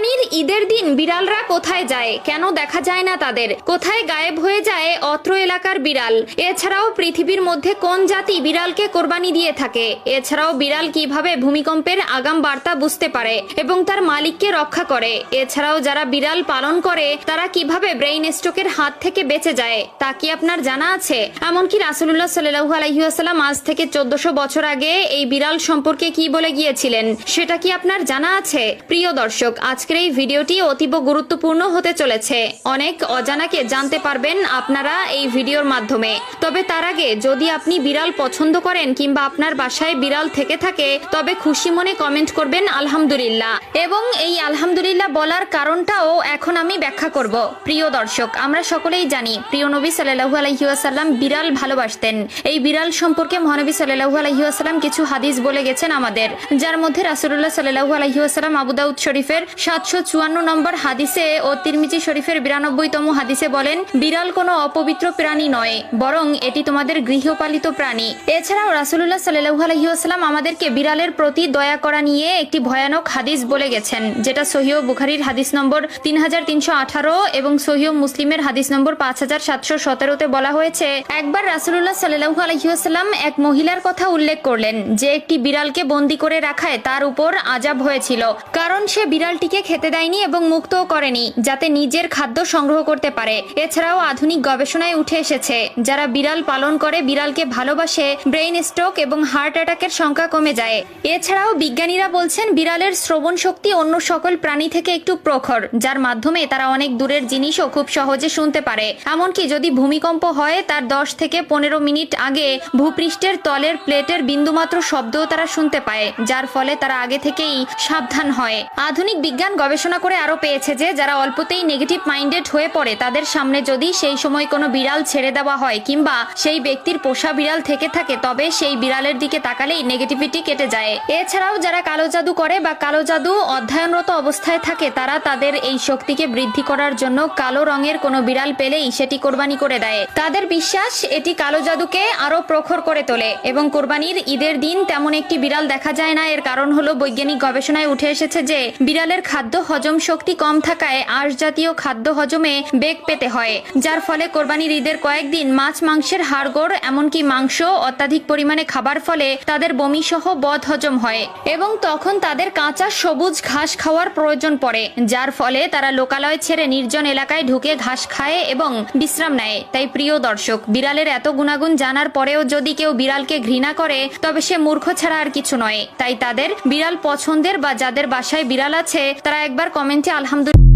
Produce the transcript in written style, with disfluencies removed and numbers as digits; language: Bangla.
কোরবানির ঈদের দিন বিড়ালরা কোথায় যায়, কেন দেখা যায় না তাদের, কোথায় গায়েব হয়ে যায় অত্র এলাকার বিড়াল? এছাড়াও পৃথিবীর মধ্যে কোন জাতি বিড়ালকে কোরবানি দিয়ে থাকে? এছাড়াও বিড়াল কিভাবে ভূমিকম্পের আগাম বার্তা বুঝতে পারে এবং তার মালিককে রক্ষা করে? এছাড়াও যারা বিড়াল পালন করে তারা কিভাবে ব্রেইন স্ট্রোকের হাত থেকে বেঁচে যায় তা কি আপনার জানা আছে? এমনকি রাসূলুল্লাহ সাল্লাল্লাহু আলাইহি ওয়াসাল্লাম আজ থেকে 1400 বছর আগে এই বিড়াল সম্পর্কে কি বলে গিয়েছিলেন সেটা কি আপনার জানা আছে? প্রিয় দর্শক, আজকের এই ভিডিওটি অতীব গুরুত্বপূর্ণ হতে চলেছে। অনেক অজানাকে জানতে পারবেন আপনারা এই ভিডিওর মাধ্যমে। তবে তার আগে যদি আপনি বিড়াল পছন্দ করেন কিংবা আপনার বাসায় বিড়াল থেকে থাকে তবে খুশি মনে কমেন্ট করবেন আলহামদুলিল্লাহ, এবং এই আলহামদুলিল্লাহ বলার কারণটাও এখন আমি ব্যাখ্যা করব। প্রিয় দর্শক, আমরা সকলেই জানি প্রিয় নবী সাল্লাল্লাহু আলাইহি ওয়াসাল্লাম বিড়াল ভালোবাসতেন। এই বিড়াল সম্পর্কে মহানবী সাল্লাল্লাহু আলাইহি ওয়াসাল্লাম কিছু হাদিস বলে গেছেন আমাদের, যার মধ্যে রাসূলুল্লাহ সাল্লাল্লাহু আলাইহি ওয়াসাল্লাম আবু দাউদ শরীফের 754 নম্বর হাদিসে ও তিরমিজি শরীফের 92তম হাদিসে বলেন, বিড়াল কোনো অপবিত্র প্রাণী নয়, বরং এটি তোমাদের গৃহপালিত প্রাণী। এছাড়াও রাসূলুল্লাহ সাল্লাল্লাহু আলাইহি ওয়াসাল্লাম আমাদেরকে বিড়ালের প্রতি দয়া করা নিয়ে একটি ভয়ানক হাদিস বলে গেছেন, যেটা সহিহ বুখারীর হাদিস নম্বর 3318 এবং সহিহ মুসলিমের হাদিস নম্বর 5717তে বলা হয়েছে, একবার রাসূলুল্লাহ সাল্লাল্লাহু আলাইহি ওয়াসাল্লাম এক মহিলার কথা উল্লেখ করলেন যে একটি বিড়ালকে বন্দী করে রাখায় তার উপর আযাব হয়েছিল, কারণ সে বিড়ালটিকে খেতে দেয়নি এবং মুক্তও করেনি যাতে নিজের খাদ্য সংগ্রহ করতে পারে। এছাড়াও আধুনিক গবেষণায় উঠে এসেছে যারা বিড়াল পালন করে বিড়ালকে ভালোবাসে ব্রেইন স্ট্রোক এবং হার্ট অ্যাটাকের সংখ্যা কমে যায়। এছাড়াও বিজ্ঞানীরা বলছেন বিড়ালের শ্রবণ শক্তি অন্য সকল প্রাণী থেকে একটু প্রখর, যার মাধ্যমে তারা অনেক দূরের জিনিসও খুব সহজে শুনতে পারে। এমনকি যদি ভূমিকম্প হয় তার 10 থেকে 15 মিনিট আগে ভূপৃষ্ঠের তলের প্লেটের বিন্দুমাত্র শব্দও তারা শুনতে পায়, যার ফলে তারা আগে থেকেই সাবধান হয়। আধুনিক বিজ্ঞান গবেষণা করে আরো পেয়েছে যে যারা অল্পতেই নেগেটিভ মাইন্ডেড হয়ে পড়ে তাদের সামনে যদি সেই সময় কোনো বিড়াল ছেড়ে দেওয়া হয় কিংবা সেই ব্যক্তির পোষা বিড়াল থেকে থাকে তবে সেই বিড়ালের দিকে তাকালেই নেগেটিভিটি কেটে যায়। এছাড়াও যারা কালো জাদু করে বা কালো জাদু অধ্যয়নরত অবস্থায় থাকে তারা তাদের এই শক্তিকে বৃদ্ধি করার জন্য কালো রঙের কোনো বিড়াল পেলেই সেটি কোরবানি করে দেয়। তাদের বিশ্বাস এটি কালো জাদুকে আরো প্রখর করে তোলে এবং কোরবানির ঈদের দিন তেমন একটি বিড়াল দেখা যায় না। এর কারণ হলো বৈজ্ঞানিক গবেষণায় উঠে এসেছে যে বিড়ালের খাদ্য হজম শক্তি কম থাকায় আঁশ জাতীয় খাদ্য হজমে বেগ পেতে হয়, যার ফলে কোরবানির ঈদের কয়েকদিন মাছ মাংসের হাড়গোড় এমনকি মাংস অত্যাধিক পরিমাণে খাবার ফলে তাদের বমি সহ বদ হজম হয় এবং তখন তাদের কাঁচা সবুজ ঘাস খাওয়ার প্রয়োজন পড়ে, যার ফলে তারা লোকালয় ছেড়ে নির্জন এলাকায় ঢুকে ঘাস খায় এবং বিশ্রাম নেয়। তাই প্রিয় দর্শক, বিড়ালের এত গুণাগুণ জানার পরেও যদি কেউ বিড়ালকে ঘৃণা করে তবে সে মূর্খ ছাড়া আর কিছু নয়। তাই তাদের বিড়াল পছন্দের বা যাদের বাসায় বিড়াল আছে তারা একবার কমেন্টে আলহামদুলিল্লাহ